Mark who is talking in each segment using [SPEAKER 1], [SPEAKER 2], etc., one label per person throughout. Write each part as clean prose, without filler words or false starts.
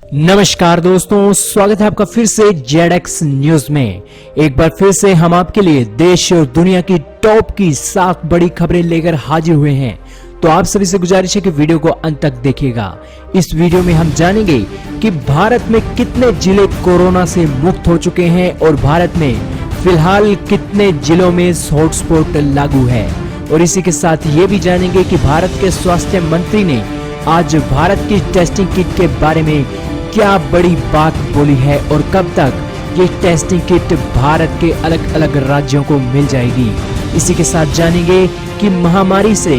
[SPEAKER 1] नमस्कार दोस्तों, स्वागत है आपका फिर से ZX न्यूज में। एक बार फिर से हम आपके लिए देश और दुनिया की टॉप की 7 बड़ी खबरें लेकर हाजिर हुए हैं। तो आप सभी से गुजारिश है कि वीडियो को अंत तक देखिएगा। इस वीडियो में हम जानेंगे कि भारत में कितने जिले कोरोना से मुक्त हो चुके हैं और भारत में फिलहाल कितने जिलों में हॉटस्पॉट लागू है। और इसी के साथ ये भी जानेंगे कि भारत के स्वास्थ्य मंत्री ने आज भारत की टेस्टिंग किट के बारे में क्या बड़ी बात बोली है और कब तक ये टेस्टिंग किट भारत के अलग अलग राज्यों को मिल जाएगी। इसी के साथ जानेंगे कि महामारी से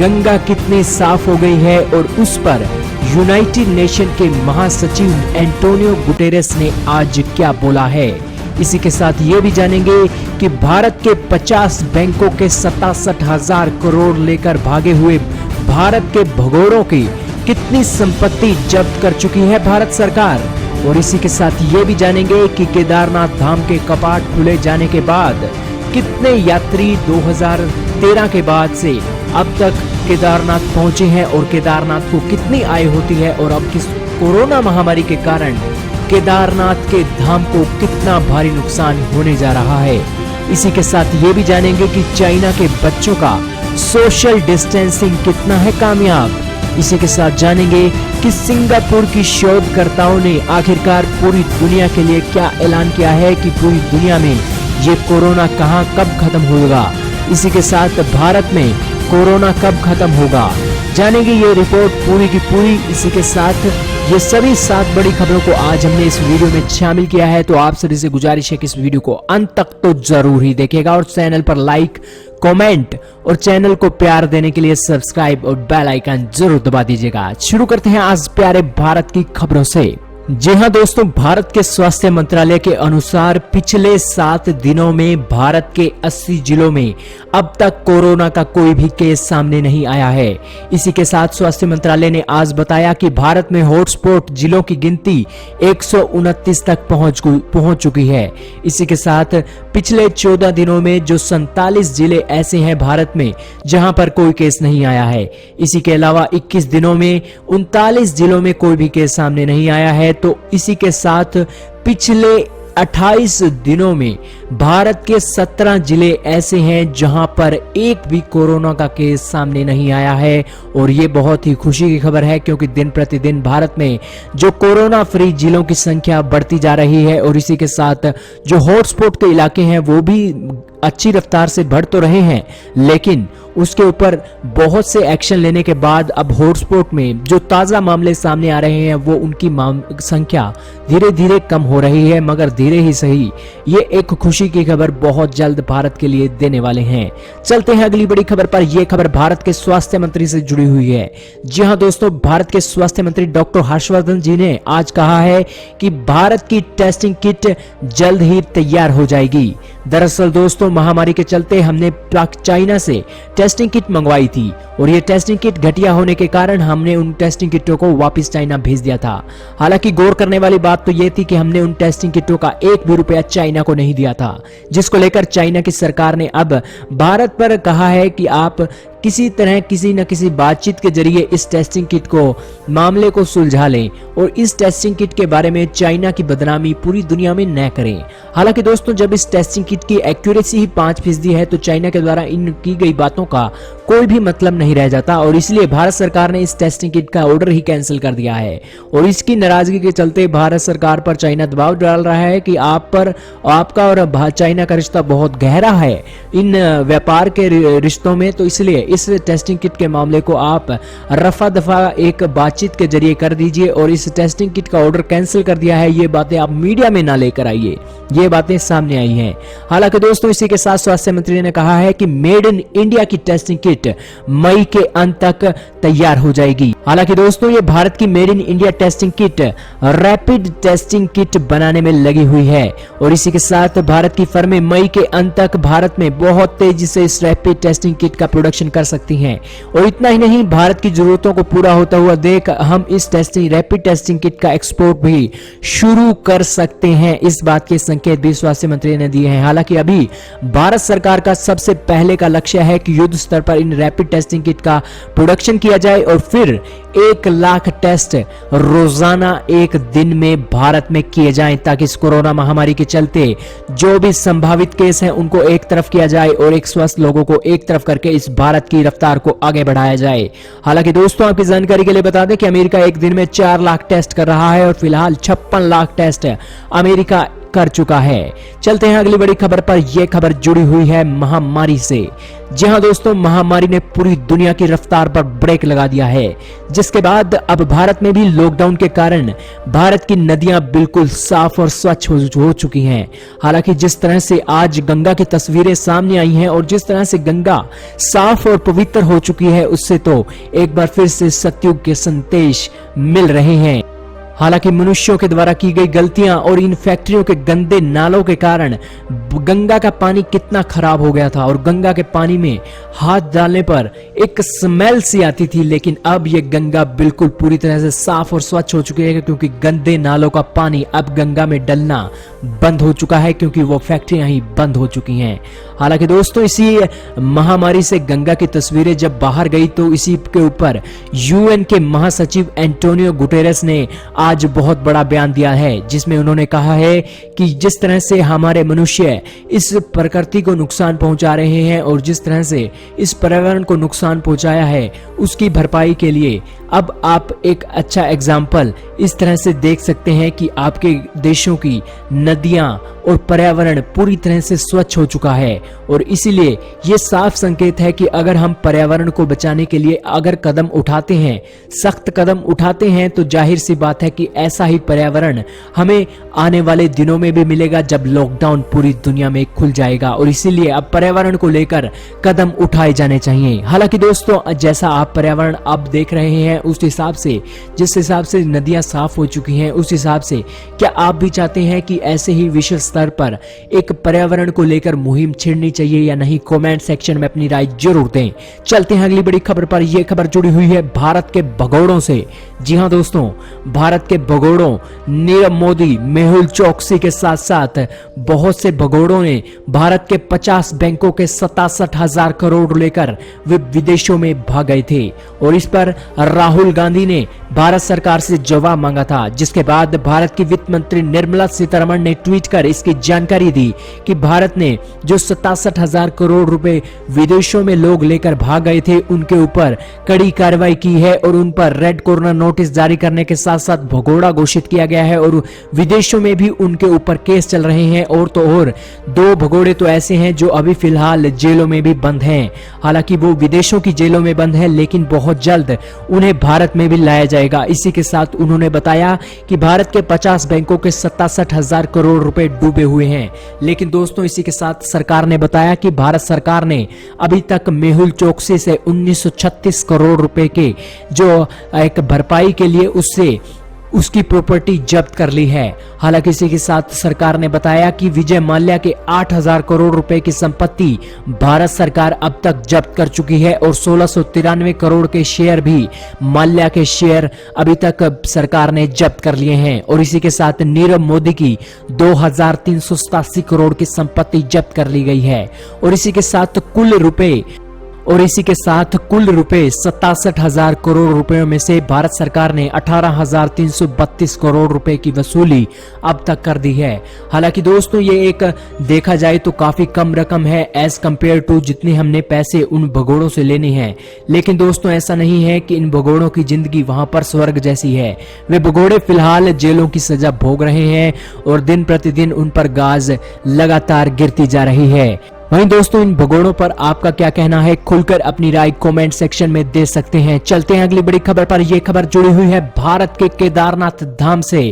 [SPEAKER 1] गंगा कितनी साफ हो गई है और उस पर यूनाइटेड नेशन के महासचिव एंटोनियो गुटेरेस ने आज क्या बोला है। इसी के साथ ये भी जानेंगे कि भारत के 50 बैंकों के 67,000 करोड़ लेकर भागे हुए भारत के भगोड़ों की कितनी संपत्ति जब्त कर चुकी है भारत सरकार। और इसी के साथ ये भी जानेंगे कि केदारनाथ धाम के कपाट खुले जाने के बाद कितने यात्री 2013 के बाद से अब तक केदारनाथ पहुंचे हैं और केदारनाथ को कितनी आय होती है और अब किस कोरोना महामारी के कारण केदारनाथ के धाम को कितना भारी नुकसान होने जा रहा है। इसी के साथ ये भी जानेंगे कि चाइना के बच्चों का सोशल डिस्टेंसिंग कितना है कामयाब। इसी के साथ जानेंगे कि सिंगापुर की शोधकर्ताओं ने आखिरकार पूरी दुनिया के लिए क्या ऐलान किया है कि पूरी दुनिया में ये कोरोना कहां कब खत्म होगा। इसी के साथ भारत में कोरोना कब खत्म होगा, जानेंगे ये रिपोर्ट पूरी की पूरी। इसी के साथ ये सभी 7 बड़ी खबरों को आज हमने इस वीडियो में शामिल किया है। तो आप सभी से गुजारिश है कि इस वीडियो को अंत तक तो जरूर ही देखिएगा और चैनल पर लाइक, कमेंट और चैनल को प्यार देने के लिए सब्सक्राइब और बेल आइकन जरूर दबा दीजिएगा। शुरू करते हैं आज प्यारे भारत की खबरों से। जी हां दोस्तों, भारत के स्वास्थ्य मंत्रालय के अनुसार पिछले 7 दिनों में भारत के 80 जिलों में अब तक कोरोना का कोई भी केस सामने नहीं आया है। इसी के साथ स्वास्थ्य मंत्रालय ने आज बताया कि भारत में हॉटस्पॉट जिलों की गिनती 129 तक पहुंच चुकी है। इसी के साथ पिछले 14 दिनों में जो 47 जिले ऐसे हैं भारत में जहां पर कोई केस नहीं आया है। इसी के अलावा 21 दिनों में 39 जिलों में कोई भी केस सामने नहीं आया है। तो इसी के साथ पिछले 28 दिनों में भारत के 17 जिले ऐसे हैं जहां पर एक भी कोरोना का केस सामने नहीं आया है। और ये बहुत ही खुशी की खबर है क्योंकि दिन प्रतिदिन भारत में जो कोरोना फ्री जिलों की संख्या बढ़ती जा रही है और इसी के साथ जो हॉटस्पॉट के इलाके हैं वो भी अच्छी रफ्तार से बढ़ तो रहे हैं, लेकिन उसके ऊपर बहुत से एक्शन लेने के बाद अब हॉटस्पॉट में जो ताज़ा मामले सामने आ रहे हैं वो उनकी संख्या धीरे धीरे कम हो रही है, मगर धीरे ही सही। ये एक खुशी की खबर बहुत जल्द भारत के लिए देने वाले हैं। चलते हैं अगली बड़ी खबर पर। यह खबर भारत के स्वास्थ्य मंत्री से जुड़ी हुई है। जी हाँ दोस्तों, भारत के स्वास्थ्य मंत्री डॉक्टर हर्षवर्धन जी ने आज कहा है कि भारत की टेस्टिंग किट जल्द ही तैयार हो जाएगी। दरअसल दोस्तों, महामारी के चलते हमने चाइना से टेस्टिंग किट मंगवाई थी और ये टेस्टिंग किट घटिया होने के कारण हमने उन टेस्टिंग किटों को वापस चाइना भेज दिया था। हालांकि गौर करने वाली बात तो ये थी कि हमने उन टेस्टिंग किटों का 1 भी रुपया चाइना को नहीं दिया था, जिसको लेकर चाइना की सरकार ने अब भारत पर कहा है कि आप किसी तरह किसी न किसी बातचीत के जरिए इस टेस्टिंग किट को मामले को सुलझा लें और इस टेस्टिंग किट के बारे में चाइना की बदनामी पूरी दुनिया में न करें। हालांकि दोस्तों, जब इस टेस्टिंग किट की एक्यूरेसी ही 5% है तो चाइना के द्वारा इन की गई बातों का कोई भी मतलब नहीं रह जाता और इसलिए भारत सरकार ने इस टेस्टिंग किट का ऑर्डर ही कैंसिल कर दिया है। और इसकी नाराजगी के चलते भारत सरकार पर चाइना दबाव डाल रहा है कि आपका और चाइना का रिश्ता बहुत गहरा है इन व्यापार के रिश्तों में, तो इसलिए इस टेस्टिंग किट के मामले को आप रफा दफा एक बातचीत के जरिए कर दीजिए और इस टेस्टिंग किट का ऑर्डर कैंसिल कर दिया है। ये बातें आप मीडिया में ना लेकर आइए, ये बातें सामने आई हैं। हालांकि दोस्तों, इसी के साथ स्वास्थ्य मंत्री ने कहा है कि मेड इन इंडिया की टेस्टिंग किट मई के अंत तक तैयार हो जाएगी। हालांकि दोस्तों, ये भारत की made in India testing kit rapid testing kit बनाने में लगी हुई है और इसी के साथ भारत की फर्में मई के अंत तक भारत में बहुत तेजी से इस रैपिड टेस्टिंग किट का प्रोडक्शन कर सकती हैं। और इतना ही नहीं, भारत की जरूरतों को पूरा होता हुआ देख हम इस रैपिड टेस्टिंग किट का एक्सपोर्ट भी शुरू कर सकते हैं। इस बात के संकेत भी स्वास्थ्य मंत्री ने दिए हैं। हालांकि अभी भारत सरकार का सबसे पहले का लक्ष्य है कि युद्ध स्तर पर इन रैपिड टेस्टिंग किट का प्रोडक्शन किया जाए और फिर 1 लाख टेस्ट रोजाना एक दिन में भारत में किए जाएं, ताकि इस कोरोना महामारी के चलते जो भी संभावित केस हैं उनको एक तरफ किया जाए और एक स्वस्थ लोगों को एक तरफ करके इस भारत की रफ्तार को आगे बढ़ाया जाए। हालांकि दोस्तों, आपकी जानकारी के लिए बता दें कि अमेरिका एक दिन में 4 लाख टेस्ट कर रहा है और फिलहाल 56 लाख टेस्ट अमेरिका कर चुका है। चलते हैं अगली बड़ी खबर पर। यह खबर जुड़ी हुई है महामारी से। जी हां दोस्तों, महामारी ने पूरी दुनिया की रफ्तार पर ब्रेक लगा दिया है, जिसके बाद अब भारत में भी लॉकडाउन के कारण भारत की नदियां बिल्कुल साफ और स्वच्छ हो चुकी हैं। हालांकि जिस तरह से आज गंगा की तस्वीरें सामने आई हैं और जिस तरह से गंगा साफ और पवित्र हो चुकी है, उससे तो एक बार फिर से सतयुग के संदेश मिल रहे हैं। हालांकि मनुष्यों के द्वारा की गई गलतियां और इन फैक्ट्रियों के गंदे नालों के कारण गंगा का पानी कितना खराब हो गया था और गंगा के पानी में हाथ डालने पर एक स्मेल सी आती थी, लेकिन अब ये गंगा बिल्कुल पूरी तरह से साफ और स्वच्छ हो चुकी है, क्योंकि गंदे नालों का पानी अब गंगा में डलना बंद हो चुका है, क्योंकि वो फैक्ट्रियां ही बंद हो चुकी हैं। हालांकि दोस्तों, इसी महामारी से गंगा की तस्वीरें जब बाहर गई तो इसी के ऊपर यूएन के महासचिव एंटोनियो गुटेरेस ने आज बहुत बड़ा बयान दिया है, जिसमें उन्होंने कहा है कि जिस तरह से हमारे मनुष्य इस प्रकृति को नुकसान पहुंचा रहे हैं और जिस तरह से इस पर्यावरण को नुकसान पहुंचाया है, उसकी भरपाई के लिए अब आप एक अच्छा एग्जाम्पल इस तरह से देख सकते हैं कि आपके देशों की नदियां और पर्यावरण पूरी तरह से स्वच्छ हो चुका है। और इसीलिए ये साफ संकेत है कि अगर हम पर्यावरण को बचाने के लिए अगर कदम उठाते हैं, सख्त कदम उठाते हैं, तो जाहिर सी बात है कि ऐसा ही पर्यावरण हमें आने वाले दिनों में भी मिलेगा जब लॉकडाउन पूरी दुनिया में खुल जाएगा। और इसीलिए अब पर्यावरण को लेकर कदम उठाए जाने चाहिए। हालांकि दोस्तों, जैसा आप पर्यावरण अब देख रहे हैं, उस हिसाब से जिस हिसाब से नदियां साफ हो चुकी हैं, उस हिसाब से क्या आप भी चाहते हैं कि ऐसे ही विश्व स्तर पर एक पर्यावरण को लेकर मुहिम छेड़नी चाहिए या नहीं? कमेंट सेक्शन में अपनी राय जरूर दें। चलते हैं अगली बड़ी खबर पर। यह खबर जुड़ी हुई है भारत के भगोड़ों से। जी हां दोस्तों, भारत के भगोड़ों नीरव मोदी, मेहुल चोकसी के साथ साथ बहुत से भगोड़ों ने भारत के 50 बैंकों के 67,000 करोड़ लेकर वे विदेशों में भाग गए थे और इस पर राहुल गांधी ने भारत सरकार से जवाब मांगा था, जिसके बाद भारत की वित्त मंत्री निर्मला सीतारमण ने ट्वीट कर इसकी जानकारी दी कि भारत ने जो 67,000 करोड़ रुपए विदेशों में लोग लेकर भाग गए थे, उनके ऊपर कड़ी कार्रवाई की है और उन पर रेड कॉर्नर नोटिस जारी करने के साथ साथ भगोड़ा घोषित किया गया है और विदेशों में भी उनके ऊपर केस चल रहे हैं। और तो और 2 भगोड़े तो ऐसे हैं जो अभी फिलहाल जेलों में भी बंद हैं। हालांकि वो विदेशों की जेलों में बंद है, लेकिन बहुत जल्द उन्हें भारत में भी लाया जाएगा। इसी के साथ उन्होंने बताया कि भारत के 50 बैंकों के 67,000 करोड़ रुपए डूबे हुए हैं। लेकिन दोस्तों, इसी के साथ सरकार ने बताया कि भारत सरकार ने अभी तक मेहुल चोकसी से 1936 करोड़ रुपए के जो एक भरपाई के लिए उसकी प्रॉपर्टी जब्त कर ली है। हालांकि इसी के साथ सरकार ने बताया कि विजय माल्या के 8,000 करोड़ रुपए की संपत्ति भारत सरकार अब तक जब्त कर चुकी है और 1693 करोड़ के शेयर भी माल्या के शेयर अभी तक सरकार ने जब्त कर लिए हैं। और इसी के साथ नीरव मोदी की 2,387 करोड़ की संपत्ति जब्त कर ली गई है और इसी के साथ कुल रुपए 67,000 करोड़ रुपयों में से भारत सरकार ने 18,332 करोड़ रुपए की वसूली अब तक कर दी है। हालांकि दोस्तों, ये एक देखा जाए तो काफी कम रकम है एज कंपेयर टू जितने हमने पैसे उन भगोड़ों से लेने हैं। लेकिन दोस्तों, ऐसा नहीं है कि इन भगोड़ों की जिंदगी वहां पर स्वर्ग जैसी है। वे भगोड़े फिलहाल जेलों की सजा भोग रहे हैं और दिन प्रतिदिन उन पर गाज लगातार गिरती जा रही है। वहीं दोस्तों, इन भगोड़ों पर आपका क्या कहना है? खुलकर अपनी राय कमेंट सेक्शन में दे सकते हैं। चलते हैं अगली बड़ी खबर पर। यह खबर जुड़ी हुई है भारत के केदारनाथ धाम से।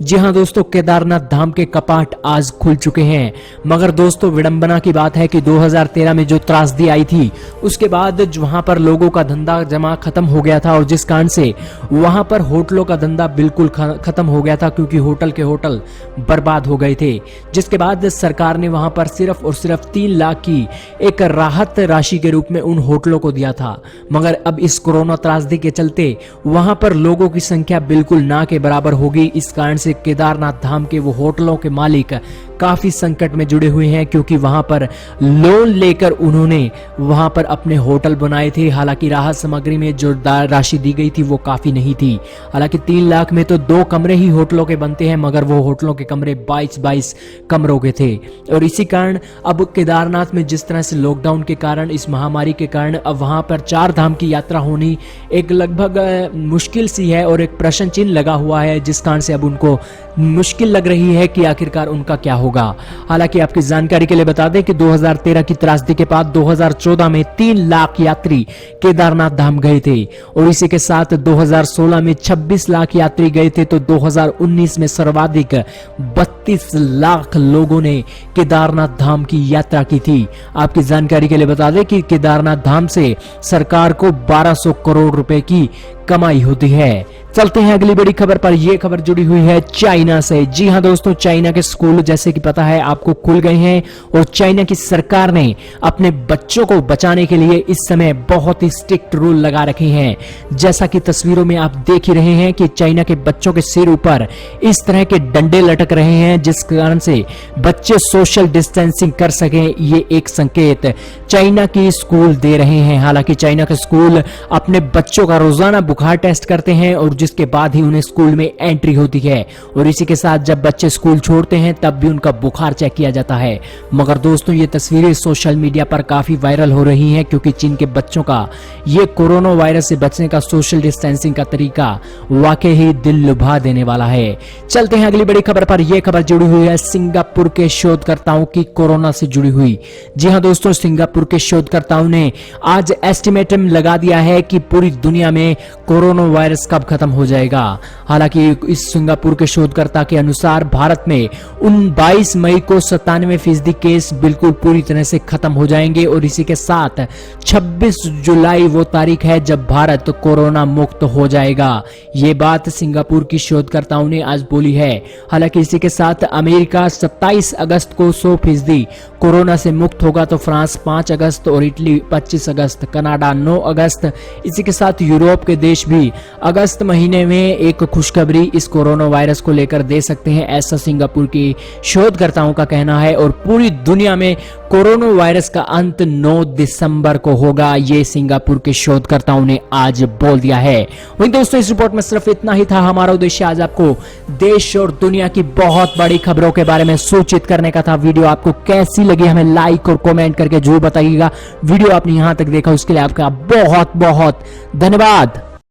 [SPEAKER 1] जी हां दोस्तों, केदारनाथ धाम के कपाट आज खुल चुके हैं। मगर दोस्तों, विडंबना की बात है कि 2013 में जो त्रासदी आई थी, उसके बाद वहां पर लोगों का धंधा जमा खत्म हो गया था और जिस कारण से वहां पर होटलों का धंधा बिल्कुल खत्म हो गया था, क्योंकि होटल के होटल बर्बाद हो गए थे। जिसके बाद सरकार ने वहां पर सिर्फ और सिर्फ 3 लाख की एक राहत राशि के रूप में उन होटलों को दिया था। मगर अब इस कोरोना त्रासदी के चलते वहां पर लोगों की संख्या बिल्कुल ना के बराबर होगी। इस कारण से केदारनाथ धाम के वो होटलों के मालिक काफी संकट में जुड़े हुए हैं, क्योंकि वहां पर लोन लेकर उन्होंने वहां पर अपने होटल बनाए थे। हालांकि राहत सामग्री में जो राशि दी गई थी वो काफी नहीं थी। हालांकि 3 लाख में तो 2 कमरे ही होटलों के बनते हैं, मगर वो होटलों के कमरे 22 कमरों के थे। और इसी कारण अब केदारनाथ में जिस तरह से लॉकडाउन के कारण, इस महामारी के कारण अब वहां पर 4 धाम की यात्रा होनी एक लगभग मुश्किल सी है और एक प्रश्न चिन्ह लगा हुआ है, जिस कारण से अब उनको मुश्किल लग रही है कि आखिरकार उनका क्या होगा। हालांकि आपकी जानकारी के लिए बता दें कि 2013 की त्रासदी के बाद 2014 में 3 लाख यात्री केदारनाथ धाम गए थे और इसी के साथ 2016 में 26 लाख यात्री गए थे, तो 2019 में सर्वाधिक 32 लाख लोगों ने केदारनाथ धाम की यात्रा की थी। आपकी जानकारी के लिए बता दें कि केदारनाथ धाम से सरकार को 1200 करोड़ रुपए की कमाई होती है। चलते हैं अगली बड़ी खबर पर। यह खबर जुड़ी हुई है चाइना से। जी हां दोस्तों, चाइना के स्कूल जैसे कि पता है आपको खुल गए हैं और चाइना की सरकार ने अपने बच्चों को बचाने के लिए इस समय बहुत ही स्ट्रिक्ट रूल लगा रखे हैं। जैसा कि तस्वीरों में आप देख ही रहे हैं कि चाइना के बच्चों के सिर ऊपर इस तरह के डंडे लटक रहे हैं, जिस कारण से बच्चे सोशल डिस्टेंसिंग कर सकें। ये एक संकेत चाइना की स्कूल दे रहे हैं। हालांकि चाइना के स्कूल अपने बच्चों का रोजाना बुखार टेस्ट करते हैं और जिसके बाद ही उन्हें स्कूल में एंट्री होती है, और इसी के साथ जब बच्चे स्कूल छोड़ते हैं तब भी उनका बुखार चेक किया जाता है। मगर दोस्तों, ये तस्वीरें सोशल मीडिया पर काफी वायरल हो रही हैं, क्योंकि चीन के बच्चों का ये कोरोना वायरस से बचने का सोशल डिस्टेंसिंग का तरीका वाकई ही दिल लुभा देने वाला है। चलते हैं अगली बड़ी खबर पर। यह खबर जुड़ी हुई है सिंगापुर के शोधकर्ताओं की कोरोना से जुड़ी हुई। जी हां दोस्तों, सिंगापुर के शोधकर्ताओं ने आज एस्टिमेटम लगा दिया है कि पूरी दुनिया में कोरोना वायरस कब खत्म हो जाएगा। हालांकि इस सिंगापुर के शोधकर्ता के अनुसार भारत में 22 मई को 97% केस बिल्कुल पूरी तरह से खत्म हो जाएंगे और इसी के साथ 26 जुलाई वो तारीख है जब भारत कोरोना मुक्त हो जाएगा। ये बात सिंगापुर की शोधकर्ताओं ने आज बोली है। हालांकि इसी के साथ अमेरिका 27 अगस्त को 100% कोरोना से मुक्त होगा, तो फ्रांस 5 अगस्त और इटली 25 अगस्त, कनाडा 9 अगस्त। इसी के साथ यूरोप के देश भी अगस्त महीने में एक खुशखबरी इस कोरोना वायरस को लेकर दे सकते हैं, ऐसा सिंगापुर की शोधकर्ताओं का कहना है। और पूरी दुनिया में कोरोना वायरस का अंत 9 दिसंबर को होगा, ये सिंगापुर के शोधकर्ताओं ने आज बोल दिया है। वहीं दोस्तों, इस रिपोर्ट में सिर्फ इतना ही था। हमारा उद्देश्य आज आपको देश और दुनिया की बहुत बड़ी खबरों के बारे में सूचित करने का था। वीडियो आपको कैसी लगी हमें लाइक और कमेंट करके जरूर बताइएगा। वीडियो आपने यहां तक देखा उसके लिए आपका बहुत बहुत धन्यवाद।